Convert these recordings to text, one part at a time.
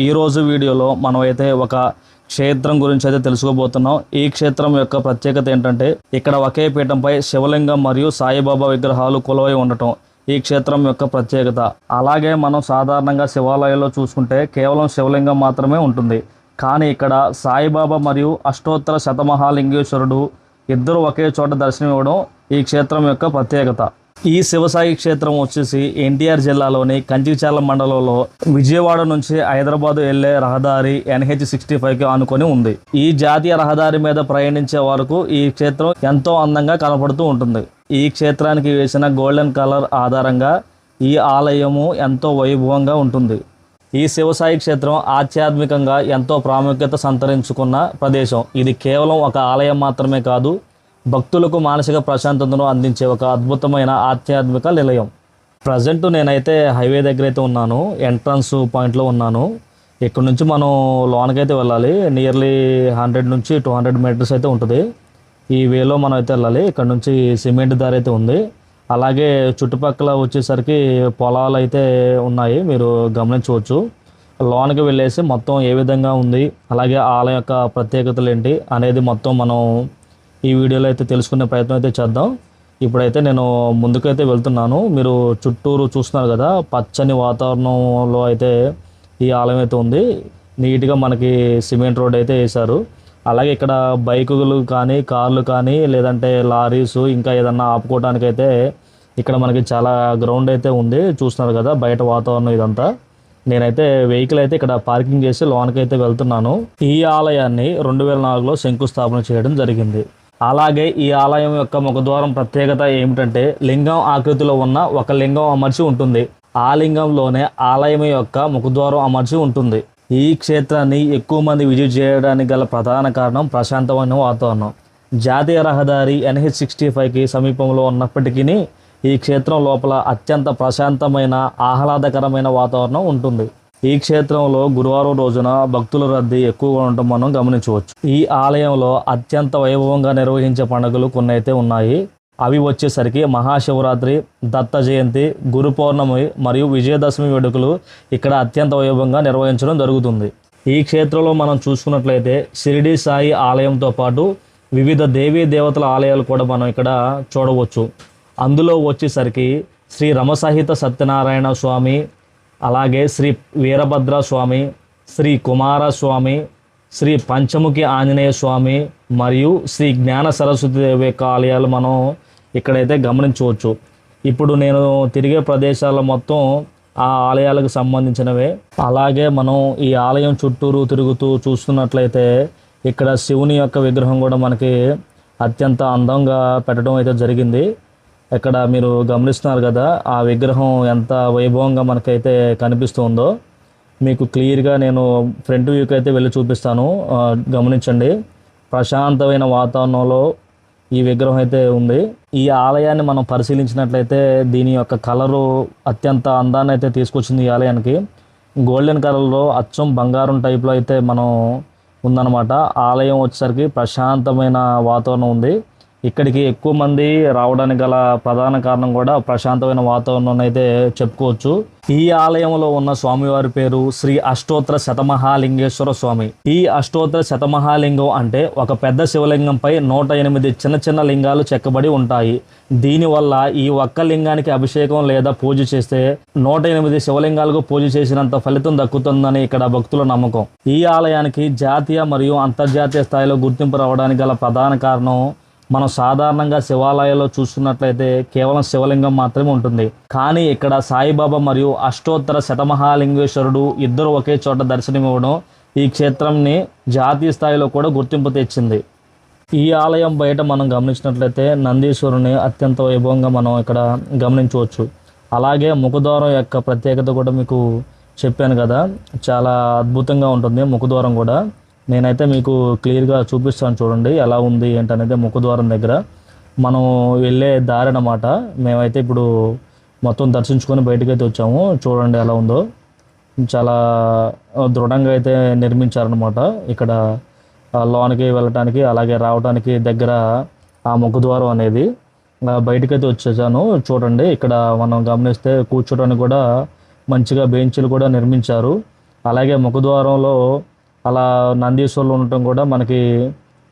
ఈ రోజు వీడియోలో మనమైతే ఒక క్షేత్రం గురించి అయితే తెలుసుకోబోతున్నాం. ఈ క్షేత్రం యొక్క ప్రత్యేకత ఏంటంటే ఇక్కడ ఒకే పీఠంపై శివలింగం మరియు సాయిబాబా విగ్రహాలు కొలువై ఉండటం ఈ క్షేత్రం యొక్క ప్రత్యేకత. అలాగే మనం సాధారణంగా శివాలయాల్లో చూసుకుంటే కేవలం శివలింగం మాత్రమే ఉంటుంది. కానీ ఇక్కడ సాయిబాబా మరియు అష్టోత్తర శతమహాలింగేశ్వరుడు ఇద్దరు ఒకే చోట దర్శనం ఇవ్వడం ఈ క్షేత్రం యొక్క ప్రత్యేకత. ఈ శివసాయి క్షేత్రం వచ్చేసి ఎన్టీఆర్ జిల్లాలోని కంచిచాల మండలంలో విజయవాడ నుంచి హైదరాబాద్ వెళ్లే రహదారి NH65కి ఆనుకొని ఉంది. ఈ జాతీయ రహదారి మీద ప్రయాణించే వరకు ఈ క్షేత్రం ఎంతో అందంగా కనపడుతూ ఉంటుంది. ఈ క్షేత్రానికి వేసిన గోల్డెన్ కలర్ ఆధారంగా ఈ ఆలయము ఎంతో వైభవంగా ఉంటుంది. ఈ శివసాయి క్షేత్రం ఆధ్యాత్మికంగా ఎంతో ప్రాముఖ్యత సంతరించుకున్న ప్రదేశం. ఇది కేవలం ఒక ఆలయం మాత్రమే కాదు, భక్తులకు మానసిక ప్రశాంతతను అందించే ఒక అద్భుతమైన ఆధ్యాత్మిక నిలయం. ప్రజెంట్ నేనైతే హైవే దగ్గర అయితే ఉన్నాను, ఎంట్రన్స్ పాయింట్లో ఉన్నాను. ఇక్కడ నుంచి మనం లోనకైతే వెళ్ళాలి. నియర్లీ 100 నుంచి 200 మీటర్స్ అయితే ఉంటుంది. ఈ వేలో మనం అయితే వెళ్ళాలి. ఇక్కడ నుంచి సిమెంట్ దారి అయితే ఉంది. అలాగే చుట్టుపక్కల వచ్చేసరికి పొలాలు అయితే ఉన్నాయి, మీరు గమనించవచ్చు. లోనకి వెళ్ళేసి మొత్తం ఏ విధంగా ఉంది, అలాగే ఆలయం యొక్క ప్రత్యేకతలు ఏంటి అనేది మొత్తం మనం ఈ వీడియోలో అయితే తెలుసుకునే ప్రయత్నం అయితే చేద్దాం. ఇప్పుడైతే నేను ముందుకైతే వెళ్తున్నాను. మీరు చుట్టూరు చూస్తున్నారు కదా, పచ్చని వాతావరణంలో అయితే ఈ ఆలయం అయితే ఉంది. నీట్గా మనకి సిమెంట్ రోడ్ అయితే వేశారు. అలాగే ఇక్కడ బైకులు కానీ కార్లు కానీ లేదంటే లారీస్ ఇంకా ఏదన్నా ఆపుకోవడానికి అయితే ఇక్కడ మనకి చాలా గ్రౌండ్ అయితే ఉంది. చూస్తున్నారు కదా బయట వాతావరణం ఇదంతా. నేనైతే వెహికల్ అయితే ఇక్కడ పార్కింగ్ చేసి లోనకైతే వెళ్తున్నాను. ఈ ఆలయాన్ని 2004లో శంకుస్థాపన చేయడం జరిగింది. అలాగే ఈ ఆలయం యొక్క ముఖద్వారం ప్రత్యేకత ఏమిటంటే లింగం ఆకృతిలో ఉన్న ఒక లింగం అమర్చి ఉంటుంది. ఆ లింగంలోనే ఆలయం యొక్క ముఖద్వారం అమర్చి ఉంటుంది. ఈ క్షేత్రాన్ని ఎక్కువ మంది విజిట్ చేయడానికి గల ప్రధాన కారణం ప్రశాంతమైన వాతావరణం. జాతీయ రహదారి NH65కి సమీపంలో ఉన్నప్పటికీ ఈ క్షేత్రం లోపల అత్యంత ప్రశాంతమైన ఆహ్లాదకరమైన వాతావరణం ఉంటుంది. ఈ క్షేత్రంలో గురువారం రోజున భక్తుల రద్దీ ఎక్కువగా ఉండటం మనం గమనించవచ్చు. ఈ ఆలయంలో అత్యంత వైభవంగా నిర్వహించే పండుగలు కొన్ని అయితే ఉన్నాయి. అవి వచ్చేసరికి మహాశివరాత్రి, దత్త జయంతి, గురు పౌర్ణమి మరియు విజయదశమి వేడుకలు ఇక్కడ అత్యంత వైభవంగా నిర్వహించడం జరుగుతుంది. ఈ క్షేత్రంలో మనం చూసుకున్నట్లయితే షిరిడి సాయి ఆలయంతో పాటు వివిధ దేవీ దేవతల ఆలయాలు కూడా మనం ఇక్కడ చూడవచ్చు. అందులో వచ్చేసరికి శ్రీ రమసహిత సత్యనారాయణ స్వామి, అలాగే శ్రీ వీరభద్ర స్వామి, శ్రీ కుమారస్వామి, శ్రీ పంచముఖి ఆంజనేయ స్వామి మరియు శ్రీ జ్ఞాన సరస్వతి దేవి యొక్క ఆలయాలు మనం ఇక్కడైతే గమనించవచ్చు. ఇప్పుడు నేను తిరిగే ప్రదేశాల మొత్తం ఆ ఆలయాలకు సంబంధించినవే. అలాగే మనం ఈ ఆలయం చుట్టూరు తిరుగుతూ చూస్తున్నట్లయితే ఇక్కడ శివుని యొక్క విగ్రహం కూడా మనకి అత్యంత అందంగా పెట్టడం అయితే జరిగింది. ఇక్కడ మీరు గమనిస్తున్నారు కదా, ఆ విగ్రహం ఎంత వైభవంగా మనకైతే కనిపిస్తుందో. మీకు క్లియర్గా నేను ఫ్రంట్ వ్యూకి అయితే వెళ్ళి చూపిస్తాను, గమనించండి. ప్రశాంతమైన వాతావరణంలో ఈ విగ్రహం అయితే ఉంది. ఈ ఆలయాన్ని మనం పరిశీలించినట్లయితే దీని యొక్క కలరు అత్యంత అందాన్ని అయితే తీసుకొచ్చింది ఈ ఆలయానికి. గోల్డెన్ కలర్లో అచ్చం బంగారం టైప్లో అయితే మనం ఉందన్నమాట. ఆలయం వచ్చేసరికి ప్రశాంతమైన వాతావరణం ఉంది. ఇక్కడికి ఎక్కువ మంది రావడానికి గల ప్రధాన కారణం కూడా ప్రశాంతమైన వాతావరణం అయితే చెప్పుకోవచ్చు. ఈ ఆలయంలో ఉన్న స్వామివారి పేరు శ్రీ అష్టోత్తర శతమహాలింగేశ్వర స్వామి. ఈ అష్టోత్తర శతమహాలింగం అంటే ఒక పెద్ద శివలింగంపై 108 చిన్న చిన్న లింగాలు చెక్కబడి ఉంటాయి. దీనివల్ల ఈ ఒక్క లింగానికి అభిషేకం లేదా పూజ చేస్తే 108 శివలింగాలకు పూజ చేసినంత ఫలితం దక్కుతుందని ఇక్కడ భక్తుల నమ్మకం. ఈ ఆలయానికి జాతీయ మరియు అంతర్జాతీయ స్థాయిలో గుర్తింపు రావడానికి గల ప్రధాన కారణం, మనం సాధారణంగా శివాలయాల్లో చూస్తున్నట్లయితే కేవలం శివలింగం మాత్రమే ఉంటుంది. కానీ ఇక్కడ సాయిబాబా మరియు అష్టోత్తర శతమహాలింగేశ్వరుడు ఇద్దరు ఒకే చోట దర్శనమివ్వడం ఈ క్షేత్రంని జాతీయ స్థాయిలో కూడా గుర్తింపు తెచ్చింది. ఈ ఆలయం బయట మనం గమనించినట్లయితే నందీశ్వరుని అత్యంత వైభవంగా మనం ఇక్కడ గమనించవచ్చు. అలాగే ముఖద్వారం యొక్క ప్రత్యేకత కూడా మీకు చెప్పాను కదా, చాలా అద్భుతంగా ఉంటుంది ముఖద్వారం కూడా. నేనైతే మీకు క్లియర్గా చూపిస్తాను, చూడండి ఎలా ఉంది ఏంటనేది. ముఖద్వారం దగ్గర మనం వెళ్ళే దారి అన్నమాట. మేమైతే ఇప్పుడు మొత్తం దర్శించుకొని బయటకు అయితే వచ్చాము. చూడండి ఎలా ఉందో, చాలా దృఢంగా అయితే నిర్మించారనమాట. ఇక్కడ లోనికి వెళ్ళటానికి అలాగే రావడానికి దగ్గర ఆ ముఖద్వారం అనేది. బయటకైతే వచ్చేసాను. చూడండి ఇక్కడ మనం గమనిస్తే కూర్చోడానికి కూడా మంచిగా బెంచీలు కూడా నిర్మించారు. అలాగే ముఖద్వారంలో అలా నందీశ్వరులు ఉండటం కూడా మనకి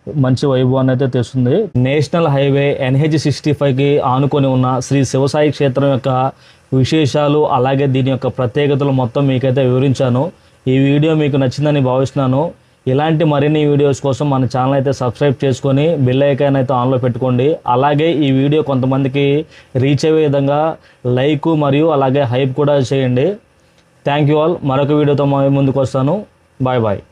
మంచి వైభవాన్ని అయితే తెస్తుంది. నేషనల్ హైవే NH-65కి ఆనుకొని ఉన్న శ్రీ శివసాయి క్షేత్రం యొక్క విశేషాలు అలాగే దీని యొక్క ప్రత్యేకతలు మొత్తం మీకైతే వివరించాను. ఈ వీడియో మీకు నచ్చిందని భావిస్తున్నాను. ఇలాంటి మరిన్ని వీడియోస్ కోసం మన ఛానల్ అయితే సబ్స్క్రైబ్ చేసుకొని బెల్ ఐకాన్ అయితే ఆన్లో పెట్టుకోండి. అలాగే ఈ వీడియో కొంతమందికి రీచ్ అయ్యే విధంగా లైక్ మరియు అలాగే హైప్ కూడా చేయండి. Thank you all. మరొక వీడియోతో ముందుకు వస్తాను. Bye bye.